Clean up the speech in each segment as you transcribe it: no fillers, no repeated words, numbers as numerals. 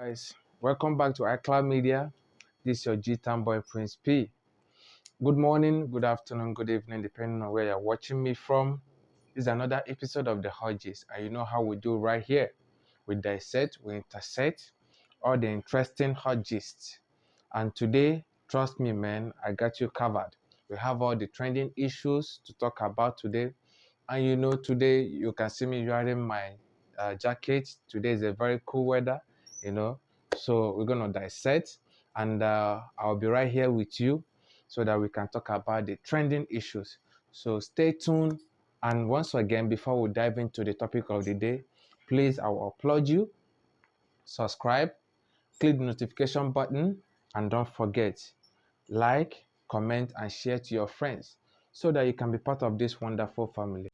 Guys, welcome back to iCloud Media. This is your G-Town boy Prince P. Good morning, good afternoon, good evening, depending on where you're watching me from. This is another episode of the Hot Gist, and you know how we do right here. We dissect, we intersect all the interesting hot gists. And today, trust me, man, I got you covered. We have all the trending issues to talk about today. And you know, today you can see me wearing my jacket. Today is a very cool weather, so we're gonna dissect, and I'll be right here with you so that we can talk about the trending issues. So stay tuned. And once again, before we dive into the topic of the day, please, I will applaud you. Subscribe, click the notification button, and don't forget, like, comment, and share to your friends so that you can be part of this wonderful family.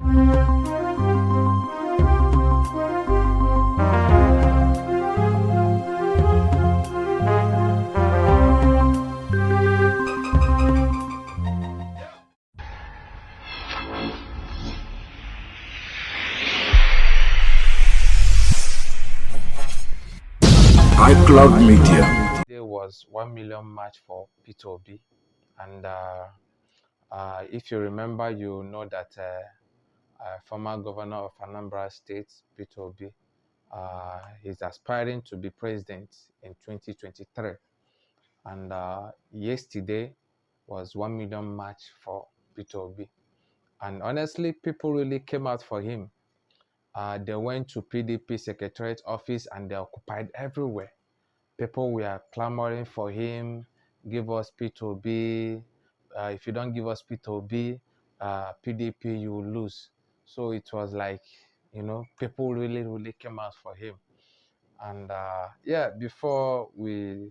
iCloud Media. There was 1 million march for P2B, and if you remember, you know that former governor of Anambra State, P2B, is aspiring to be president in 2023. And yesterday was 1 million march for P2B. And honestly, people really came out for him. They went to PDP Secretariat office and they occupied everywhere. People were clamoring for him, give us P2B. If you don't give us P2B, PDP, you will lose. So it was like, people really came out for him. And before we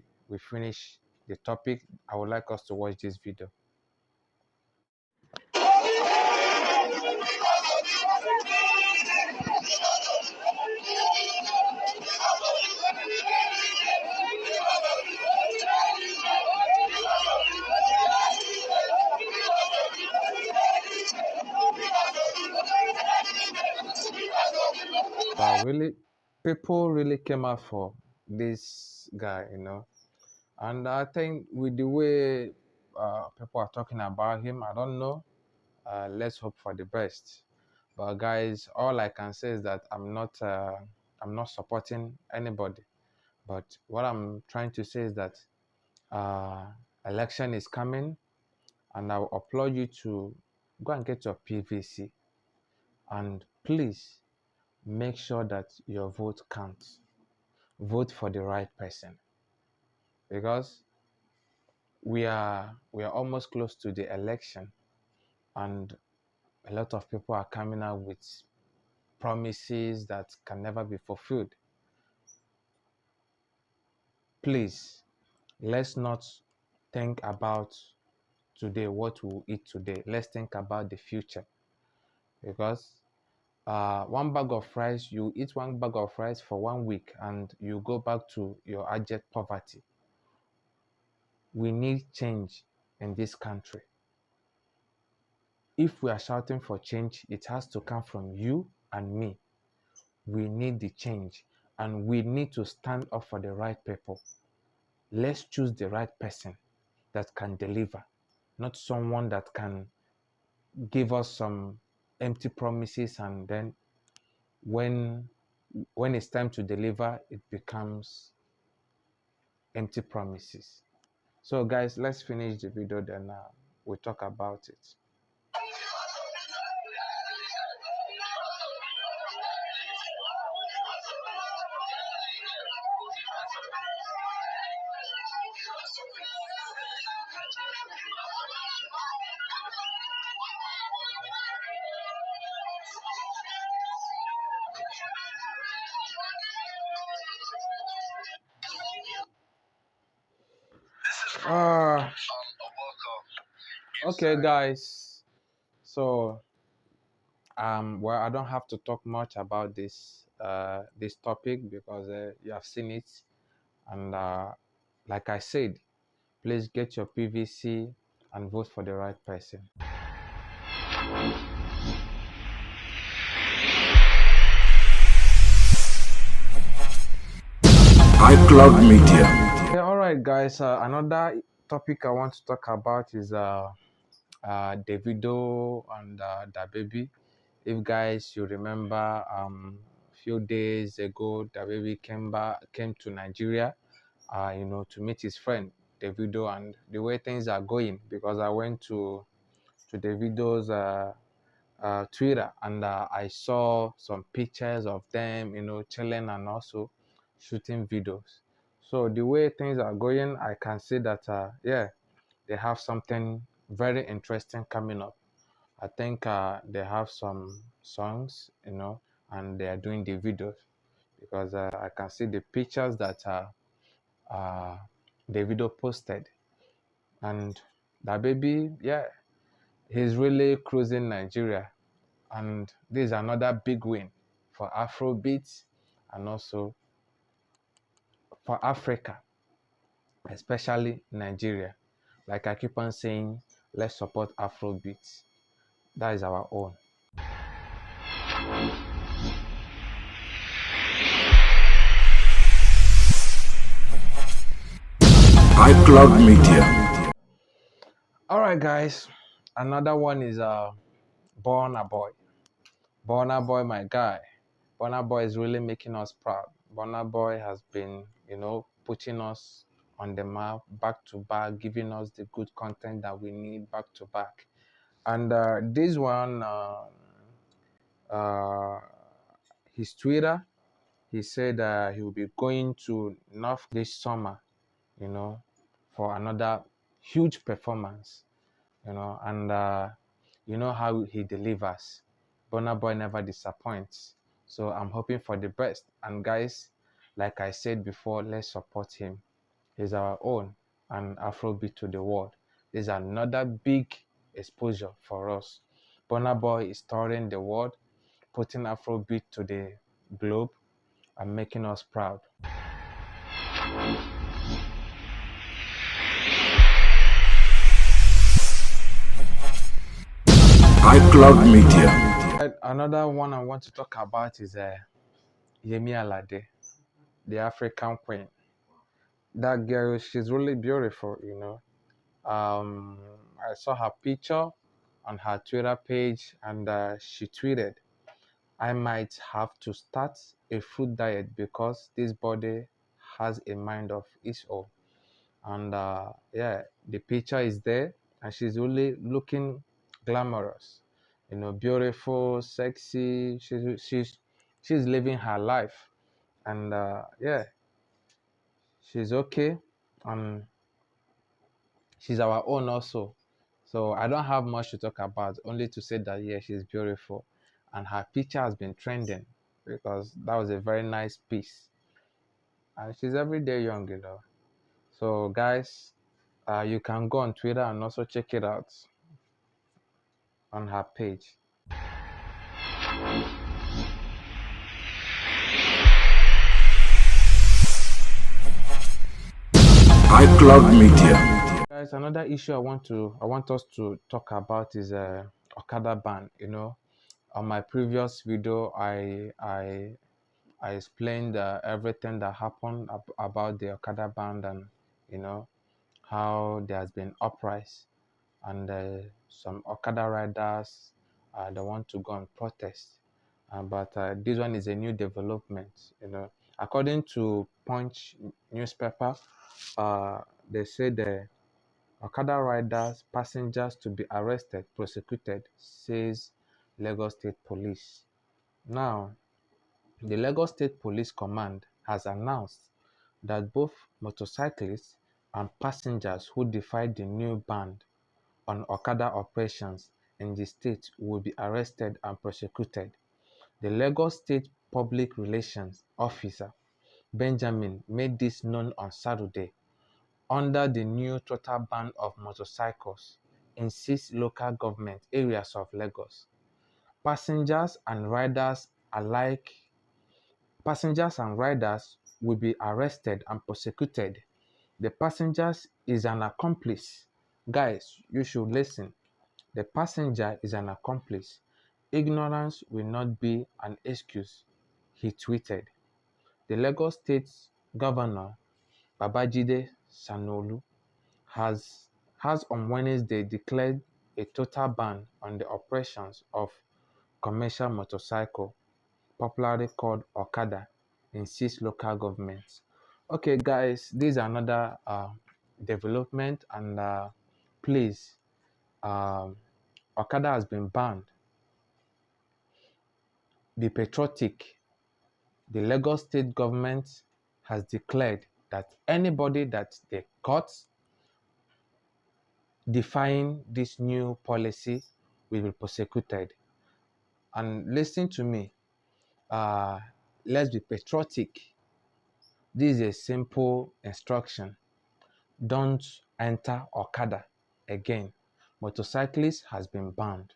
finish the topic, I would like us to watch this video. People really came out for this guy, and I think with the way people are talking about him, I don't know. Let's hope for the best. But guys, all I can say is that I'm not supporting anybody. But what I'm trying to say is that election is coming, and I will applaud you to go and get your PVC, and please make sure that your vote counts. Vote for the right person, because we are almost close to the election, and a lot of people are coming out with promises that can never be fulfilled. Please, let's not think about today, what we'll eat today. Let's think about the future, because one bag of rice, you eat one bag of rice for 1 week and you go back to your abject poverty. We need change in this country. If we are shouting for change, it has to come from you and me. We need the change, and we need to stand up for the right people. Let's choose the right person that can deliver, not someone that can give us some empty promises, and then when it's time to deliver, it becomes empty promises. So guys, let's finish the video, then we'll talk about it. Okay guys, so I don't have to talk much about this topic, because you have seen it, and like I said, please get your PVC and vote for the right person. iCloud Media. Okay, all right, guys. Another topic I want to talk about is Davido and Dbaby. If guys you remember, few days ago, Dbaby came to Nigeria, to meet his friend Davido, and the way things are going, because I went to Davido's Twitter, and I saw some pictures of them, chilling and also shooting videos. So the way things are going, I can see that yeah, they have something very interesting coming up. I think they have some songs, and they are doing the videos, because I can see the pictures that uh, Davido posted, and that baby, yeah, he's really cruising Nigeria, and this is another big win for Afrobeat and also for Africa, especially Nigeria. Like I keep on saying, let's support Afrobeat. That is our own. iCloud Media. All right, guys. Another one is Burna Boy. Burna Boy, my guy. Burna Boy is really making us proud. Burna Boy has been, putting us on the map back to back, giving us the good content that we need back to back. And this one, uh, his Twitter, he said he will be going to North this summer, you know, for another huge performance, and you know how he delivers. Burna Boy never disappoints. So I'm hoping for the best. And guys, like I said before, let's support him. He's our own and Afrobeat to the world. This is another big exposure for us. Burna Boy is touring the world, putting Afrobeat to the globe and making us proud. iCloud Media. And another one I want to talk about is Yemi Alade, the African queen. That girl, she's really beautiful. I saw her picture on her Twitter page, and she tweeted, I might have to start a food diet because this body has a mind of its own. And yeah, the picture is there, and she's really looking glamorous, beautiful, sexy. She's living her life, and yeah, she's okay, and she's our own also. So I don't have much to talk about, only to say that yeah, she's beautiful, and her picture has been trending because that was a very nice piece, and she's every day young. So guys, you can go on Twitter and also check it out on her page. iCloud Media. Guys, another issue I want us to talk about is Okada ban. On my previous video, I explained everything that happened about the Okada ban, and you know how there has been uprise, and some Okada riders they want to go and protest. But this one is a new development. According to Punch newspaper, they say the Okada riders passengers to be arrested, prosecuted, says Lagos State Police. Now, the Lagos State Police Command has announced that both motorcyclists and passengers who defied the new ban on Okada operations in the state will be arrested and prosecuted. The Lagos State Public Relations Officer Benjamin made this known on Saturday. Under the new total ban of motorcycles in 6 local government areas of Lagos, passengers and riders alike passengers and riders will be arrested and prosecuted. The passengers is an accomplice. Guys, you should listen. The passenger is an accomplice. Ignorance will not be an excuse, he tweeted. The Lagos State Governor Babajide Sanwo-Olu has on Wednesday declared a total ban on the operations of commercial motorcycle, popularly called Okada, in 6 local governments. Okay, guys, this is another development, and please, um, Okada has been banned. Be patriotic. The Lagos state government has declared that anybody that they caught defying this new policy will be prosecuted. And listen to me, uh, let's be patriotic. This is a simple instruction. Don't enter Okada again. Motorcyclist has been banned.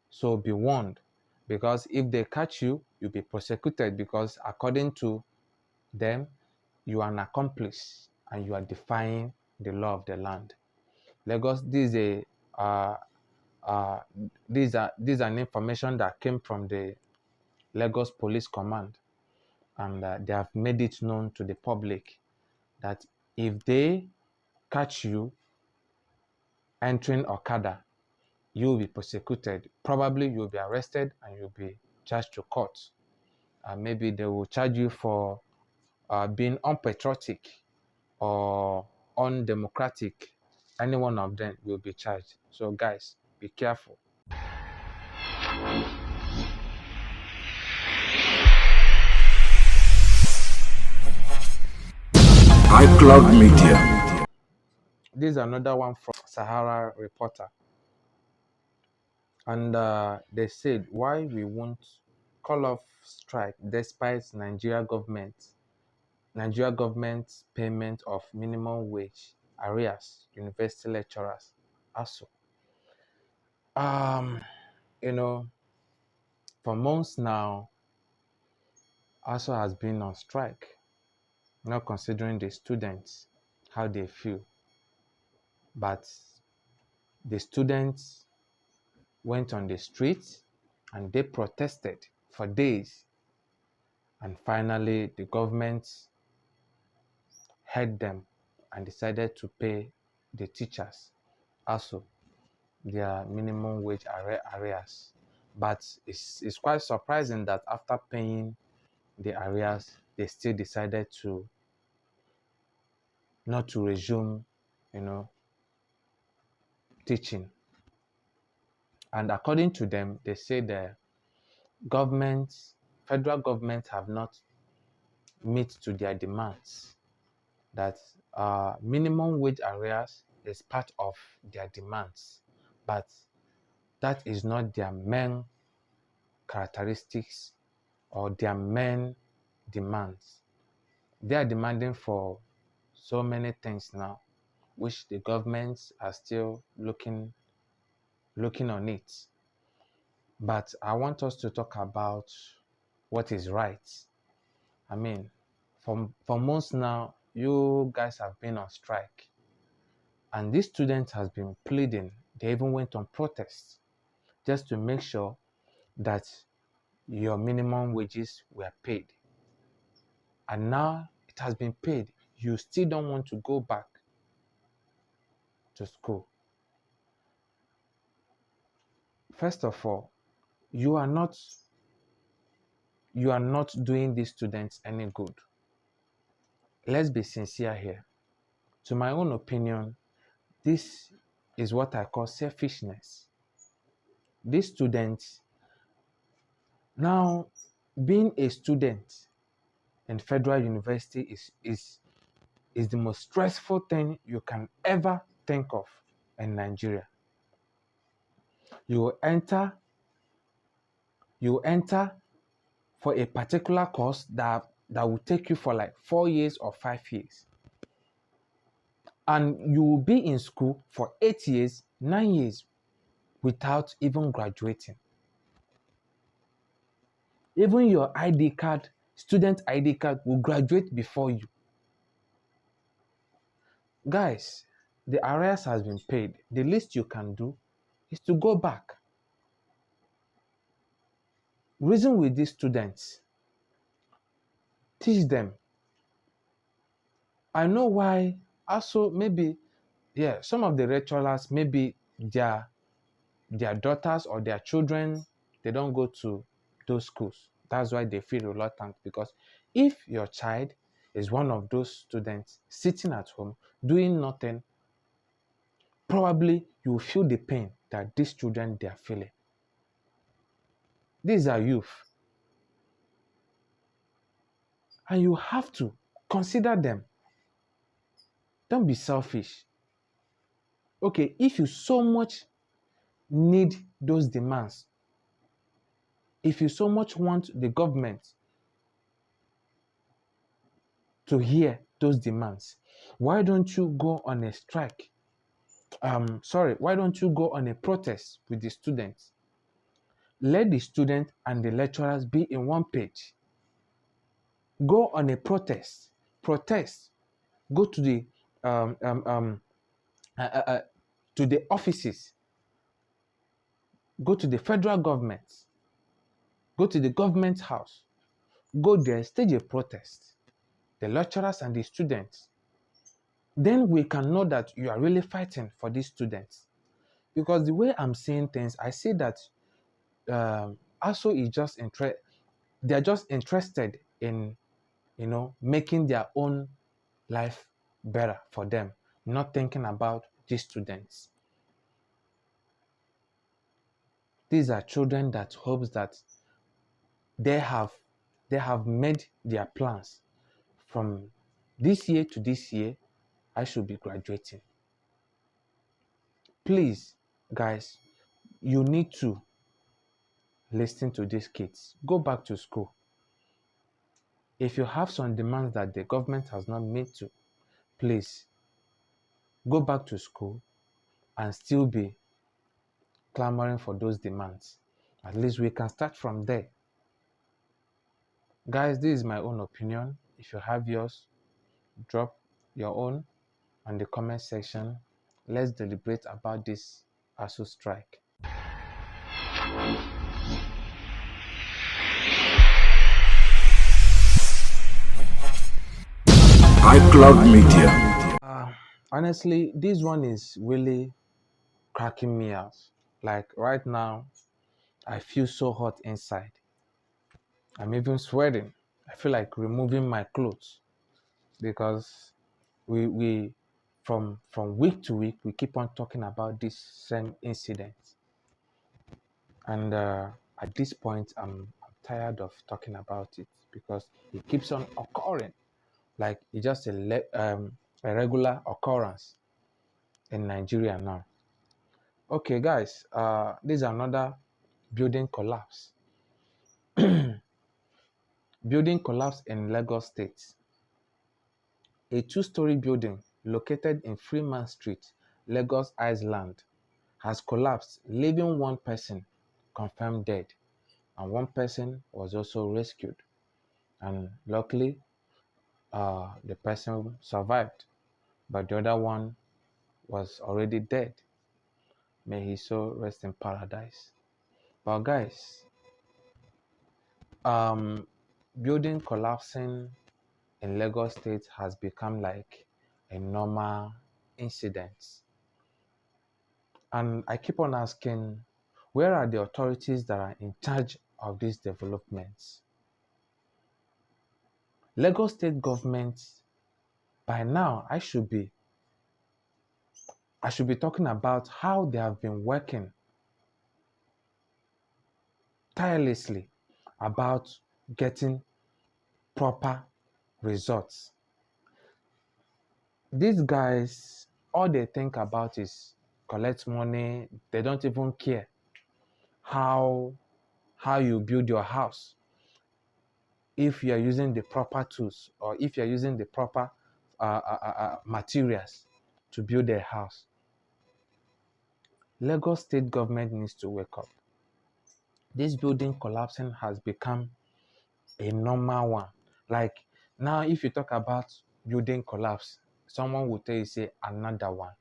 So be warned, because if they catch you, you'll be prosecuted, because according to them, you are an accomplice and you are defying the law of the land. Lagos, uh, uh, these are an information that came from the Lagos Police Command, and they have made it known to the public that if they catch you entering Okada, you will be prosecuted. Probably you will be arrested and you'll be charged to court. Maybe they will charge you for being unpatriotic or undemocratic. Any one of them will be charged. So guys, be careful. iCloud Media. This is another one from Sahara Reporter. And they said why we won't call off strike despite Nigeria government's payment of minimum wage arrears, university lecturers, ASU. You know, for months now, ASU has been on strike, not considering the students, how they feel. But the students went on the streets and they protested for days. And finally, the government heard them and decided to pay the teachers also their minimum wage arrears. But it's quite surprising that after paying the arrears, they still decided to not to resume, teaching. And according to them, they say the federal government have not met to their demands. That minimum wage arrears is part of their demands, but that is not their main characteristics or their main demands. They are demanding for so many things now, which the governments are still looking on it. But I want us to talk about what is right. I mean, for months now, you guys have been on strike. And these students has been pleading. They even went on protests just to make sure that your minimum wages were paid. And now it has been paid. You still don't want to go back to school. First of all, you are not doing these students any good. Let's be sincere here. To my own opinion, this is what I call selfishness. These students, now being a student in federal university is the most stressful thing you can ever think of in Nigeria. You enter for a particular course that will take you for like 4 years or 5 years. And you will be in school for 8 years, 9 years without even graduating. Even your ID card, student ID card, will graduate before you. Guys, the arrears has been paid. The least you can do is to go back. Reason with these students. Teach them. I know why. Also, maybe, yeah, some of the lecturers, maybe their daughters or their children, they don't go to those schools. That's why they feel reluctant, because if your child is one of those students sitting at home doing nothing, probably you will feel the pain that these children they are feeling. These are youth, and you have to consider them. Don't be selfish. Okay, if you so much need those demands, if you so much want the government to hear those demands, why don't you go on a strike? Why don't you go on a protest with the students? Let the students and the lecturers be in one page. Go on a protest. Go to the um, um, um, uh, uh, uh, to the offices. Go to the federal government. Go to the government house. Go there, stage a protest. The lecturers and the students. Then we can know that you are really fighting for these students. Because the way I'm seeing things, I see that ASO is just they're just interested in, making their own life better for them, not thinking about these students. These are children that hopes that they have made their plans. From this year to this year, I should be graduating. Please, guys, you need to listen to these kids. Go back to school. If you have some demands that the government has not made to, please go back to school and still be clamoring for those demands. At least we can start from there. Guys, this is my own opinion. If you have yours, drop your own on the comment section. Let's deliberate about this ASU strike. iCloud Media. Honestly, this one is really cracking me out. Like right now, I feel so hot inside. I'm even sweating. I feel like removing my clothes, because we from week to week we keep on talking about this same incident, and at this point I'm tired of talking about it, because it keeps on occurring. Like it's just a regular occurrence in Nigeria now. Okay, guys, this is another building collapse. Building collapse in Lagos State. A two-story building located in Freeman Street, Lagos Island, has collapsed, leaving one person confirmed dead, and one person was also rescued. And luckily, the person survived, but the other one was already dead. May he so rest in paradise. But guys, building collapsing in Lagos State has become like a normal incident. And I keep on asking, where are the authorities that are in charge of these developments? Lagos State government, by now, I should be talking about how they have been working tirelessly about getting proper results. These guys, all they think about is collect money. They don't even care how you build your house, if you are using the proper tools, or if you are using the proper materials to build a house. Lagos State government needs to wake up. This building collapsing has become a normal one. Like now, if you talk about building collapse, someone will tell you, say, another one.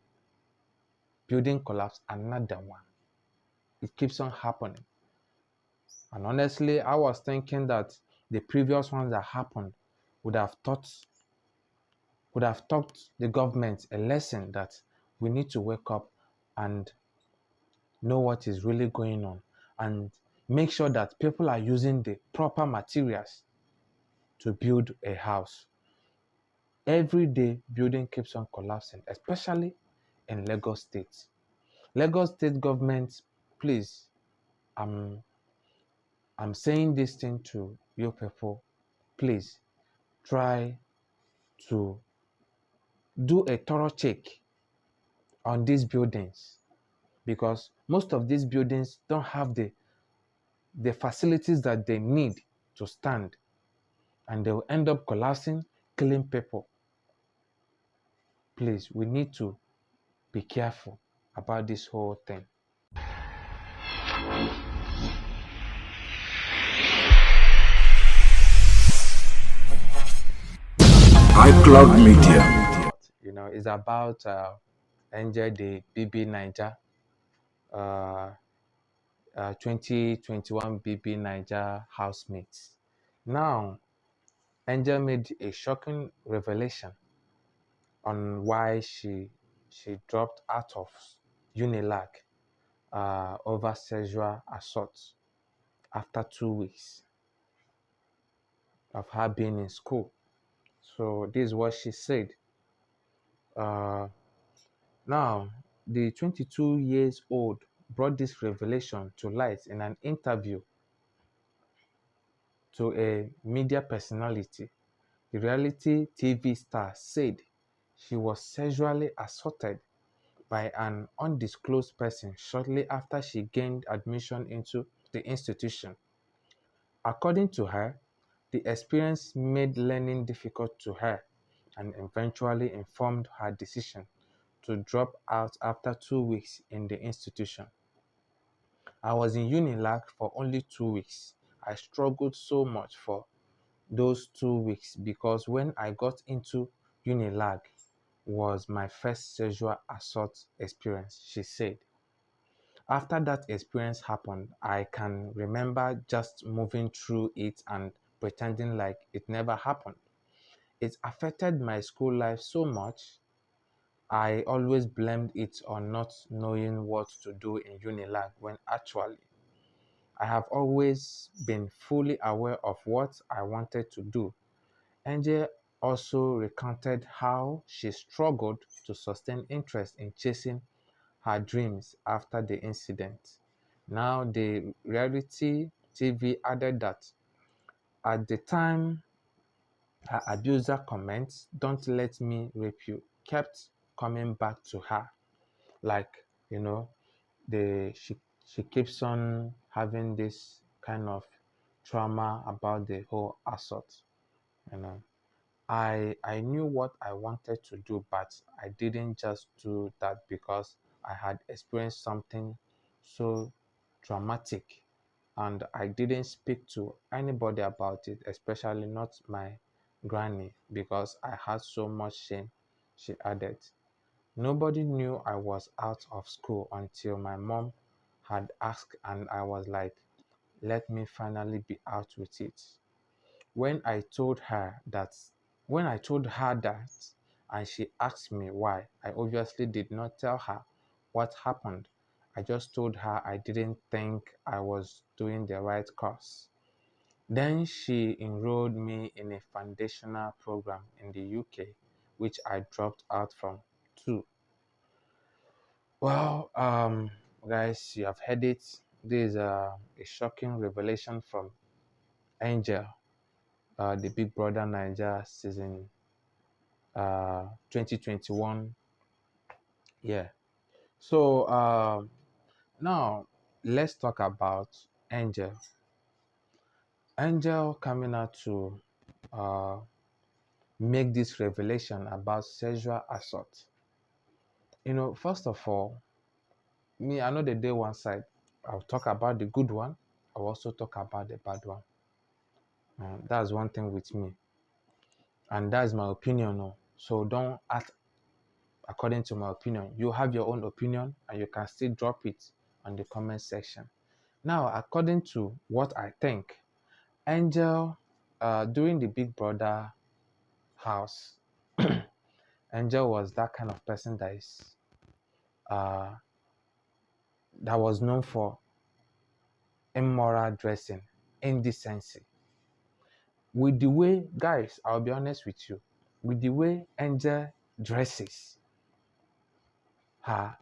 Building collapse, another one. It keeps on happening. And honestly, I was thinking that the previous ones that happened would have taught would have taught the government a lesson that we need to wake up and know what is really going on and make sure that people are using the proper materials to build a house. Every day, building keeps on collapsing, especially in Lagos State. Lagos State government, please, I'm, I'm saying this thing to you people, please try to do a thorough check on these buildings because most of these buildings don't have the facilities that they need to stand and they will end up collapsing, killing people. Please, we need to be careful about this whole thing. iCloud Media. It's about Angel the BB Naija, uh, 2021 BB Naija housemates. Now, Angel made a shocking revelation on why she dropped out of Unilag over sexual assault after 2 weeks of her being in school. So this is what she said. Uh, Now, the 22 years old brought this revelation to light in an interview to a media personality. The reality TV star said she was sexually assaulted by an undisclosed person shortly after she gained admission into the institution. According to her, the experience made learning difficult to her and eventually informed her decision to drop out after 2 weeks in the institution. I was in Unilag for only 2 weeks. I struggled so much for those 2 weeks because when I got into Unilag was my first sexual assault experience, she said. After that experience happened, I can remember just moving through it and pretending like it never happened. It affected my school life so much. I always blamed it on not knowing what to do in Unilag when actually I have always been fully aware of what I wanted to do. Angel also recounted how she struggled to sustain interest in chasing her dreams after the incident. Now, the reality TV added that at the time, her abuser comments, "Don't let me rape you," kept coming back to her. Like, you know, she keeps on having this kind of trauma about the whole assault. You know, I knew what I wanted to do, but I didn't just do that because I had experienced something so traumatic, and I didn't speak to anybody about it, especially not my granny, because I had so much shame. She added. Nobody knew I was out of school until my mom had asked, and I was like, let me finally be out with it. When I told her that, when I told her that, and she asked me why, I obviously did not tell her what happened. I just told her I didn't think I was doing the right course. Then she enrolled me in a foundational program in the UK, which I dropped out from too. Well, guys, you have heard it. This is a shocking revelation from Angel, the Big Brother Niger season 2021. Yeah. So now let's talk about Angel. Angel coming out to uh, make this revelation about sexual assault. First of all, me, I know the day one side. I'll talk about the good one. I'll also talk about the bad one. That's one thing with me, and that's my opinion. No. So don't act according to my opinion. You have your own opinion, and you can still drop it on the comment section. Now, according to what I think, Angel, during the Big Brother house, Angel was that kind of person that was known for immoral dressing, indecency. With the way, guys, I'll be honest with you, with the way Angel dresses, her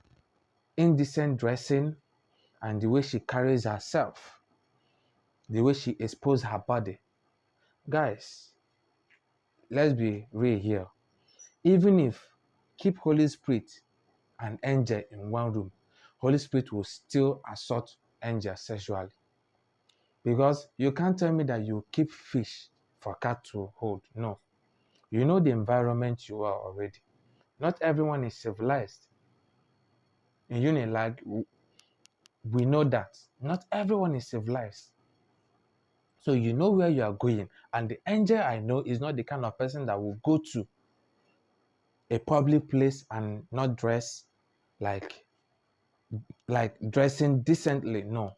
indecent dressing, and the way she carries herself, the way she exposes her body, guys, let's be real here. Even if keep Holy Spirit and Angel in one room, Holy Spirit will still assault Angel sexually. Because you can't tell me that you keep fish for cat to hold. No. You know the environment you are already. Not everyone is civilized. In Unilag, we know that. Not everyone is civilized. So you know where you are going. And the Angel I know is not the kind of person that will go to a public place and not dress like dressing decently. No.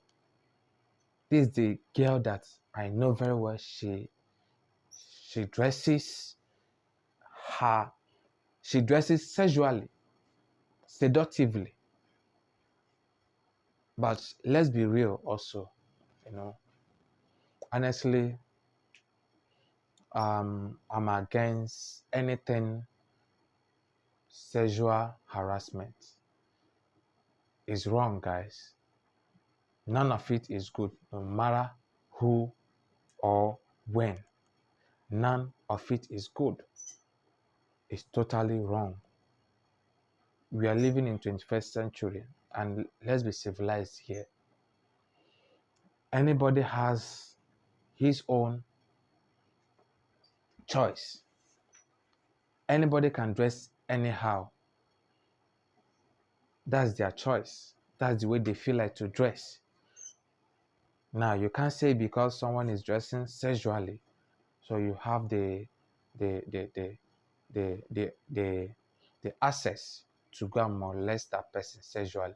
This is the girl that I know very well. She dresses her she dresses sexually, seductively. But let's be real also, honestly, I'm against anything sexual harassment. It's wrong, guys. None of it is good, no matter who or when. None of it is good. It's totally wrong. We are living in 21st century, and let's be civilized here. Anybody has his own choice. Anybody can dress anyhow. That's their choice. That's the way they feel like to dress. Now, you can't say because someone is dressing sexually, so you have the access to go and molest that person sexually.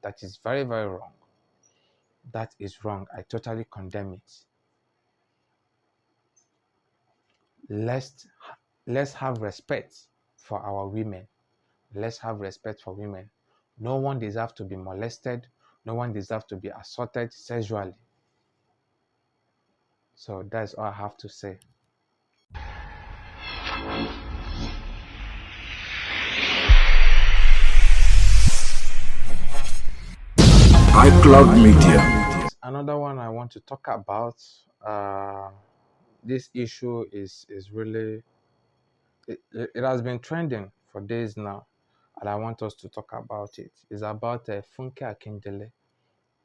That is very, very wrong. That is wrong. I totally condemn it. Let's have respect for our women. Let's have respect for women. No one deserves to be molested. No one deserves to be assaulted sexually. So that's all I have to say. iCloud Media. Another one I want to talk about. This issue is really it has been trending for days now, and I want us to talk about it. It's about Funke Akindele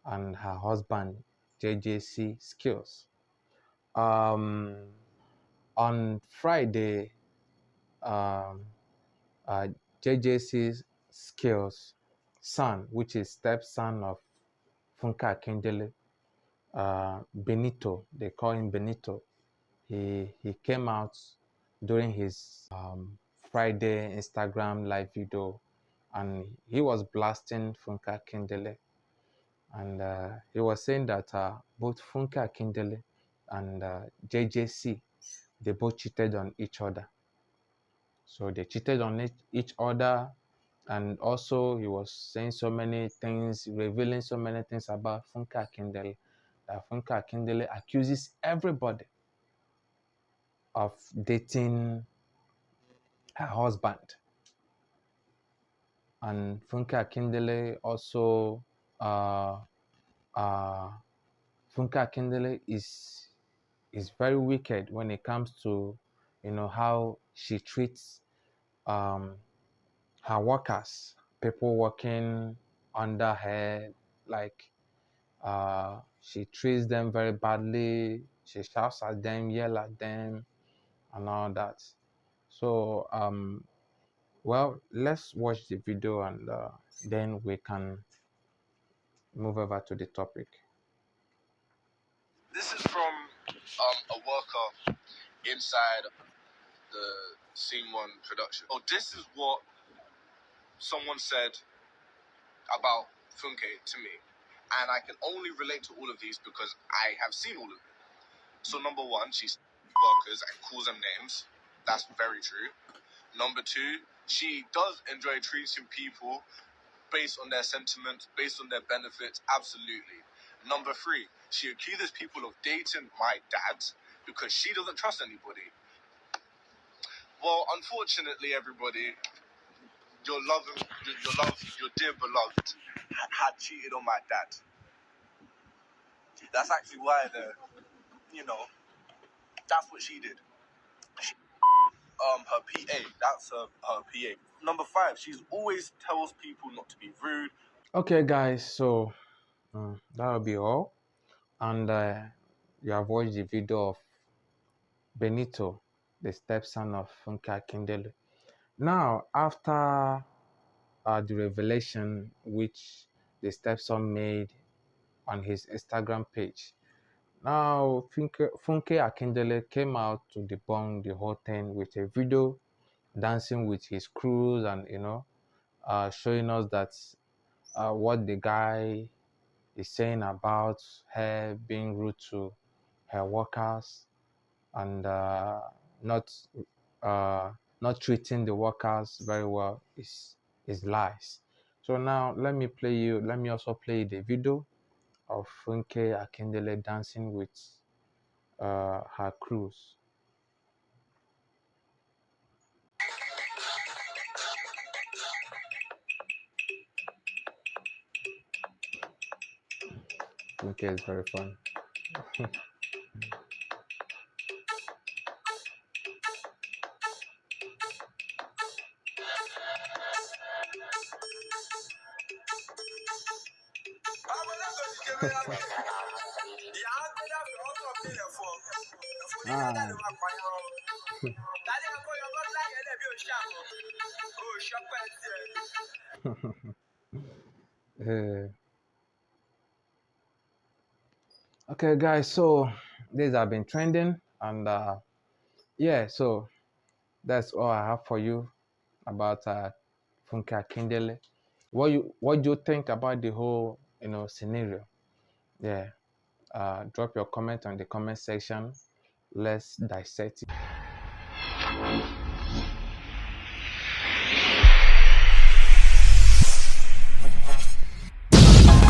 and her husband JJC Skills. On Friday, um, JJC Skills' son, which is stepson of Funke Akindele, Benito, they call him Benito. He came out during his Friday Instagram live video, and he was blasting Funke Akindele, and he was saying that both Funke Akindele and JJC, they both cheated on each other. So they cheated on each other, and also he was saying so many things, revealing so many things about Funke Akindele, that Funke Akindele accuses everybody of dating her husband. And Funke Akindele also, uh, uh, Funke Akindele is very wicked when it comes to, how she treats her workers, people working under her, like she treats them very badly. She shouts at them, yell at them, and all that. So, well, let's watch the video and then we can move over to the topic. This is from a worker inside the Scene 1 production. Oh, this is what someone said about Funke to me. And I can only relate to all of these because I have seen all of them. So number one, she workers and calls them names. That's very true. Number two, She does enjoy treating people based on their sentiments, based on their benefits, absolutely. Number 3, she accuses people of dating my dad because she doesn't trust anybody. Well, unfortunately, everybody, your dear beloved, had cheated on my dad. That's actually why that's what she did. Her PA, that's her PA. Number 5, she's always tells people not to be rude. Okay, guys, so that will be all. And you have watched the video of Benito, the stepson of Funke Akindele. Now, after the revelation which the stepson made on his Instagram page, now Funke Akindele came out to debunk the whole thing with a video dancing with his crews and showing us that what the guy is saying about her being rude to her workers and not uh, not treating the workers very well is lies. So now let me also play the video of Funke Akindele dancing with her crews. Funke is very fun. Uh, okay, guys, so these have been trending, and yeah, so that's all I have for you about Funke Akindele. What do you think about the whole scenario? Yeah, drop your comment on the comment section. Let's dissect it.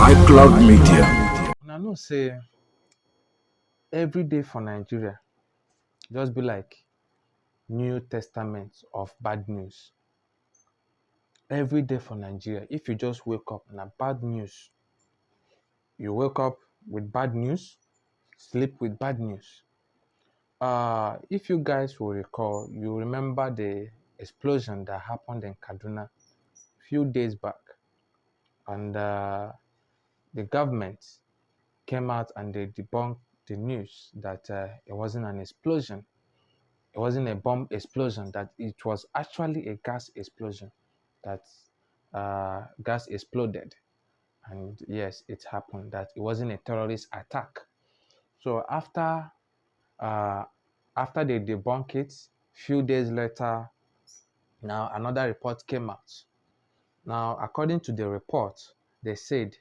iCloud Media. And I know say every day for Nigeria just be like New Testament of bad news. Every day for Nigeria, if you just wake up na bad news. You wake up with bad news, sleep with bad news. If you guys will recall, you remember the explosion that happened in Kaduna a few days back, and the government came out and they debunked the news that it wasn't an explosion. It wasn't a bomb explosion, that it was actually a gas explosion, that gas exploded. And yes, it happened, that it wasn't a terrorist attack. So uh, after they debunk it, few days later, now another report came out. Now, according to the report, they said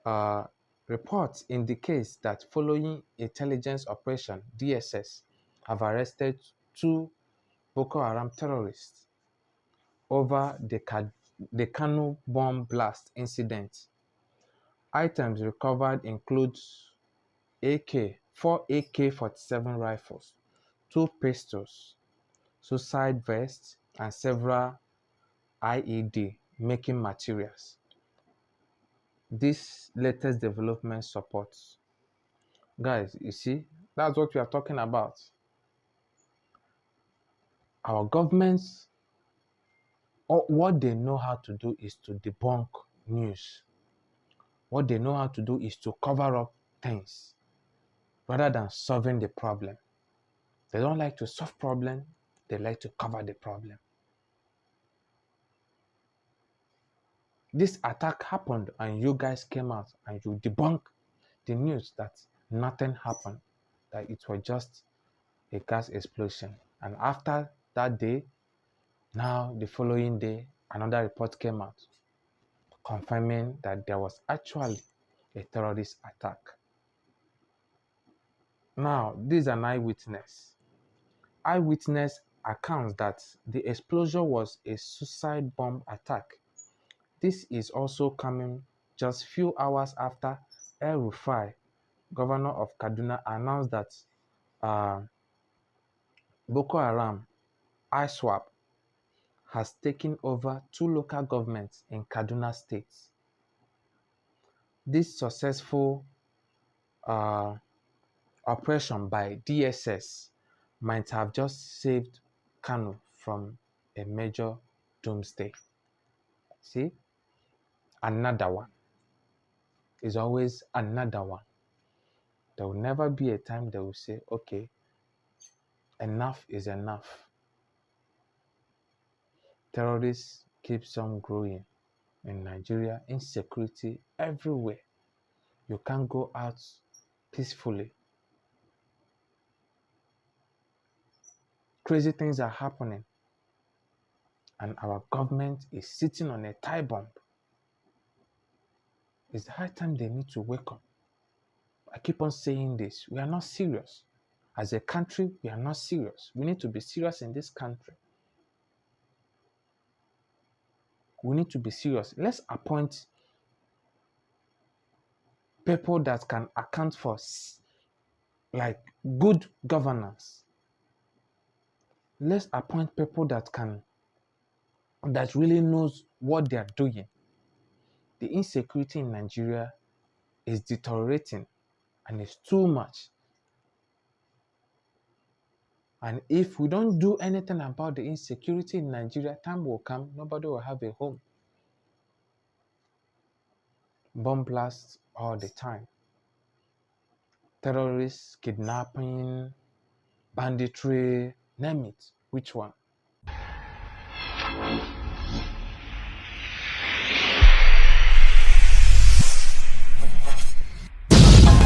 uh, reports indicate that following intelligence operation DSS have arrested 2 Boko Haram terrorists over the Kano bomb blast incident. Items recovered includes 4 AK-47 rifles, 2 pistols, suicide vests, and several IED making materials. This latest development supports. Guys, you see, that's what we are talking about. Our governments, what they know how to do is to debunk news. What they know how to do is to cover up things rather than solving the problem. They don't like to solve problem, they like to cover the problem. This attack happened and you guys came out and you debunked the news that nothing happened, that it was just a gas explosion. And after that day, now the following day, another report came out confirming that there was actually a terrorist attack. Now, this is an eyewitness. Eyewitness accounts that the explosion was a suicide bomb attack. This is also coming just few hours after El-Rufai, governor of Kaduna, announced that uh, Boko Haram, ISWAP, has taken over 2 local governments in Kaduna State. This successful uh, operation by DSS might have just saved Kano from a major doomsday. See, another one. Is always another one. There will never be a time they will say, okay, enough is enough. Terrorists keeps on growing in Nigeria, insecurity everywhere. You can't go out peacefully. Crazy things are happening, and our government is sitting on a tie bomb. It's the high time they need to wake up. I keep on saying this. We are not serious. As a country, we are not serious. We need to be serious in this country. We need to be serious. Let's appoint people that can account for like good governance. Let's appoint people that really knows what they are doing. The insecurity in Nigeria is deteriorating and it's too much. And if we don't do anything about the insecurity in Nigeria, time will come, nobody will have a home. Bomb blasts all the time. Terrorists, kidnapping, banditry, name it. Which one?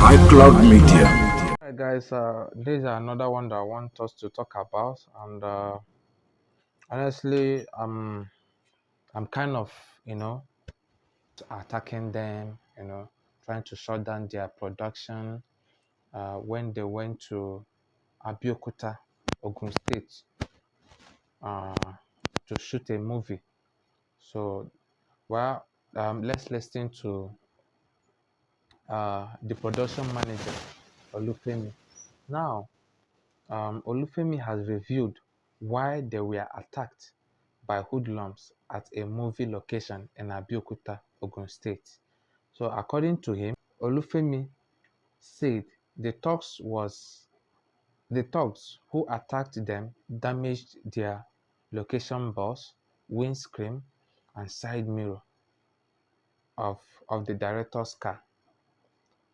iCloud Media. Alright guys, this is another one that I want us to talk about, and honestly, I'm kind of, attacking them, trying to shut down their production when they went to Abeokuta, Ogun State, uh, to shoot a movie. So, well, let's listen to the production manager, Olufemi. Now, Olufemi has revealed why they were attacked by hoodlums at a movie location in Abeokuta, Ogun State. So, according to him, Olufemi said the thugs who attacked them damaged their location bus, windscreen, and side mirror of the director's car.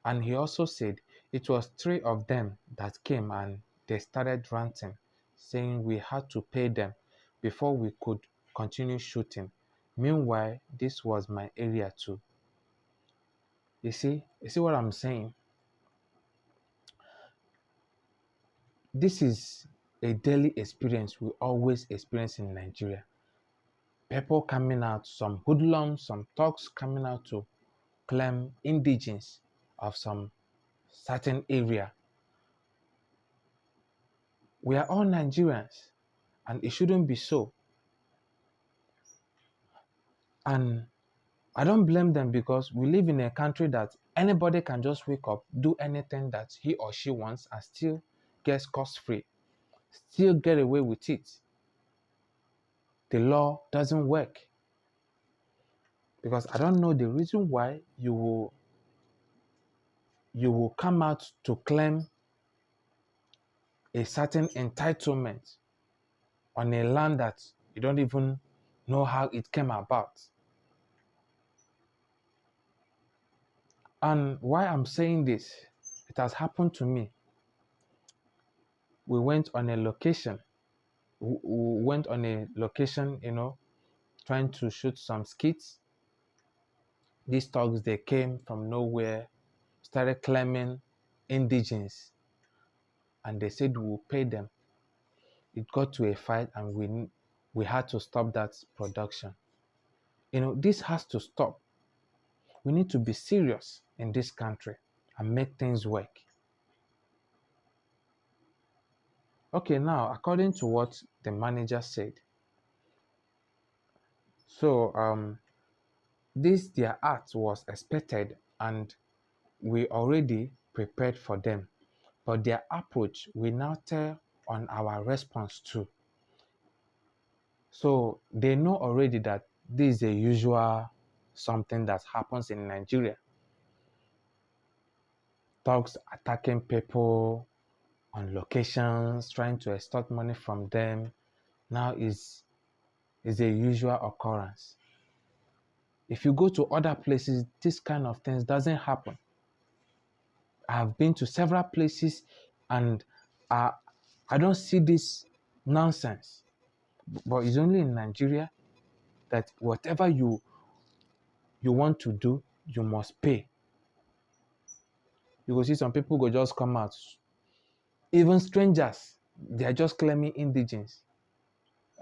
And he also said it was 3 of them that came and they started ranting, saying we had to pay them before we could continue shooting. Meanwhile, this was my area too. You see what I'm saying? This is a daily experience we always experience in Nigeria. People coming out, some hoodlums, some thugs coming out to claim indigenous of some certain area. We are all Nigerians, and it shouldn't be so. And I don't blame them because we live in a country that anybody can just wake up, do anything that he or she wants, and still get cost-free, still get away with it. The law doesn't work. Because I don't know the reason why you will come out to claim a certain entitlement on a land that you don't even know how it came about. And why I'm saying this, it has happened to me. We went on a location, trying to shoot some skits. These thugs, they came from nowhere, started claiming indigens, and they said we will pay them. It got to a fight, and we had to stop that production. This has to stop. We need to be serious in this country and make things work. Okay, now according to what the manager said, so this their act was expected and we already prepared for them, but their approach will now tell on our response too. So they know already that this is a usual something that happens in Nigeria. Thugs attacking people on locations, trying to extort money from them, now is a usual occurrence. If you go to other places, this kind of things doesn't happen. I have been to several places and I don't see this nonsense. But it's only in Nigeria that whatever you want to do, you must pay. You will see some people go just come out. Even strangers, they are just claiming indigence.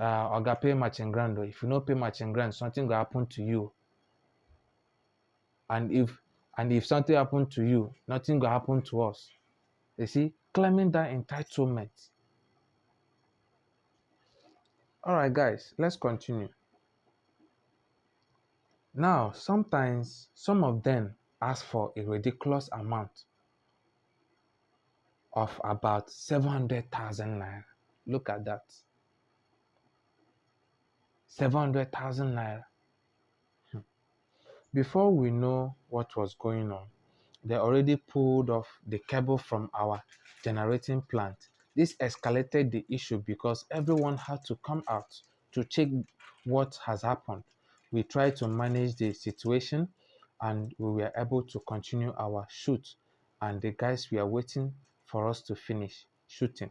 Oga pay matching grant. If you no pay matching grant, something will happen to you. And if something happen to you, nothing will happen to us. You see, claiming that entitlement. All right, guys, let's continue. Now, sometimes some of them ask for a ridiculous amount of about 700,000 naira. Look at that. 700,000 naira. Before we know what was going on, they already pulled off the cable from our generating plant. This escalated the issue because everyone had to come out to check what has happened. We tried to manage the situation and we were able to continue our shoot, and the guys were waiting for us to finish shooting.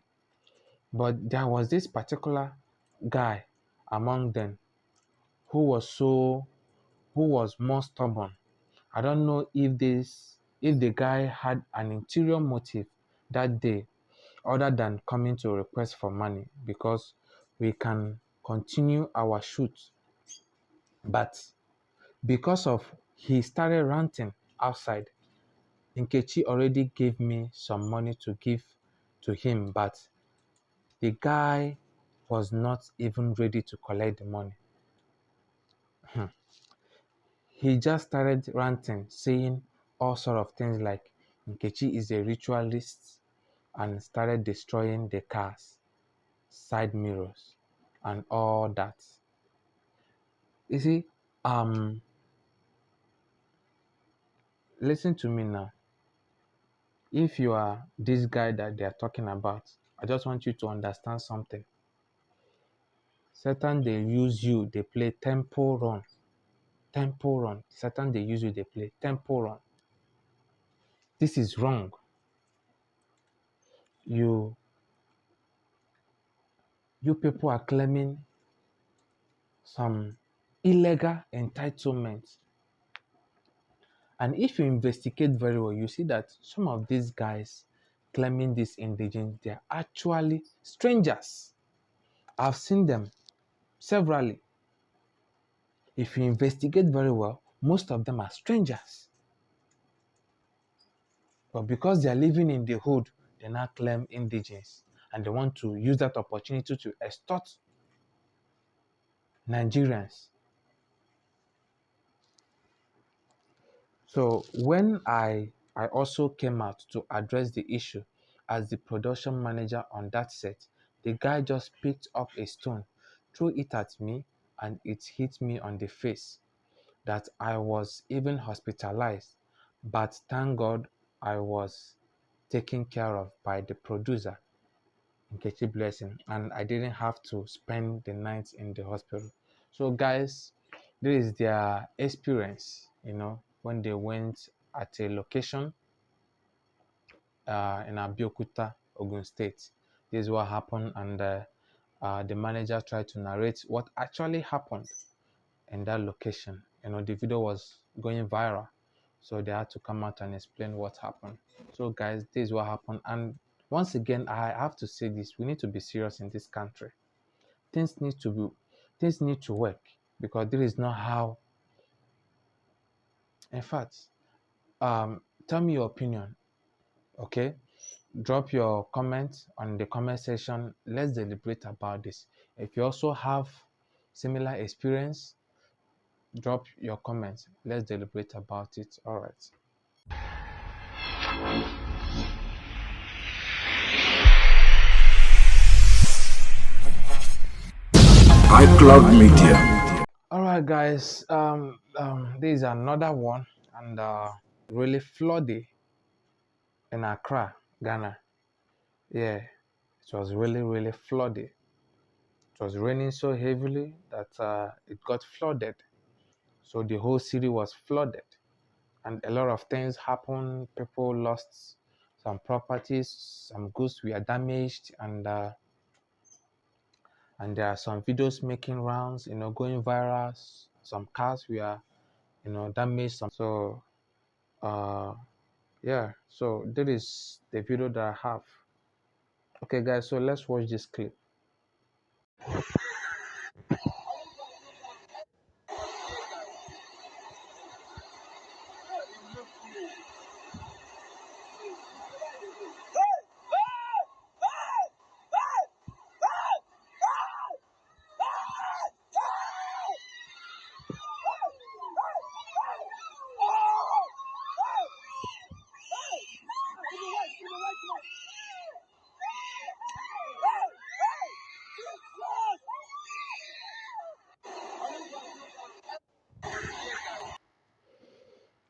But there was this particular guy among them who was more stubborn. I don't know if the guy had an interior motive that day other than coming to request for money, because we can continue our shoot. But because of he started ranting outside, Nkechi already gave me some money to give to him, but the guy was not even ready to collect the money. He just started ranting, saying all sort of things like Nkechi is a ritualist, and started destroying the cars, side mirrors, and all that. You see, listen to me now. If you are this guy that they are talking about, I just want you to understand something. Satan, they use you, they play tempo run. Tempo run. Satan, they use you, they play tempo run. This is wrong. You people are claiming some illegal entitlements. And if you investigate very well, you see that some of these guys claiming this indigence, they are actually strangers. I've seen them severally. If you investigate very well, most of them are strangers. But because they are living in the hood, they now claim indigence. And they want to use that opportunity to extort Nigerians. So when I also came out to address the issue as the production manager on that set, the guy just picked up a stone, threw it at me, and it hit me on the face. That I was even hospitalized, but thank God I was taken care of by the producer, Nkechi Blessing, and I didn't have to spend the night in the hospital. So guys, this is their experience, when they went at a location in Abeokuta, Ogun State. This is what happened, and the manager tried to narrate what actually happened in that location. The video was going viral, so they had to come out and explain what happened. So guys, this is what happened, and once again, I have to say this: we need to be serious in this country. Things need to work, because this is not how. In fact, tell me your opinion, okay? drop your comments on the comment section. Let's deliberate about this. If you also have similar experience, drop your comments. Let's deliberate about it. All right. iCloud Media. All right, guys. This is another one, and really floody in Accra, Ghana. Yeah, it was really flooded. It was raining so heavily that it got flooded. So the whole city was flooded, and a lot of things happened. People lost some properties, some goods were damaged, and there are some videos making rounds, going viral. Some cars were, damaged. So, yeah. So that is the video that I have. Okay, guys. So let's watch this clip.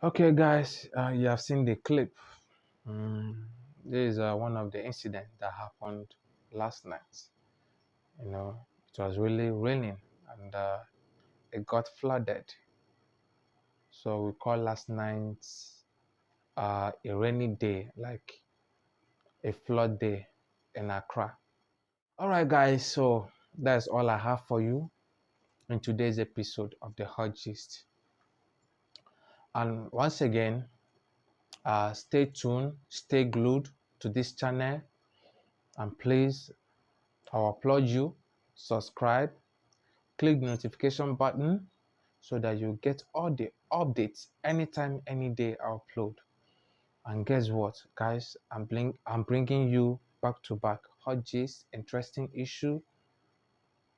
Okay, guys, you have seen the clip. This is one of the incidents that happened last night. It was really raining, and it got flooded. So we call last night a rainy day, like a flood day in Accra. All right, guys, so that's all I have for you in today's episode of the Hot Gist. And once again, stay tuned, stay glued to this channel, and please, I applaud you, subscribe, click the notification button so that you get all the updates anytime, any day I upload. And guess what, guys? I'm bringing you back to back hot gist, interesting issue,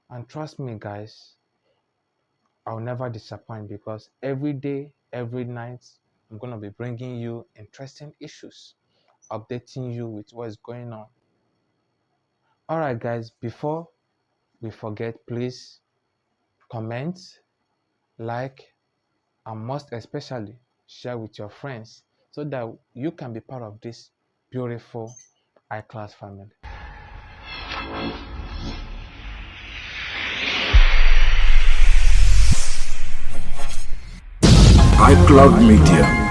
and trust me, guys, I'll never disappoint because every day, every night, I'm gonna be bringing you interesting issues, updating you with what's going on. All right, guys. Before we forget, please comment, like, and most especially share with your friends so that you can be part of this beautiful iCloud family. iCloud Media.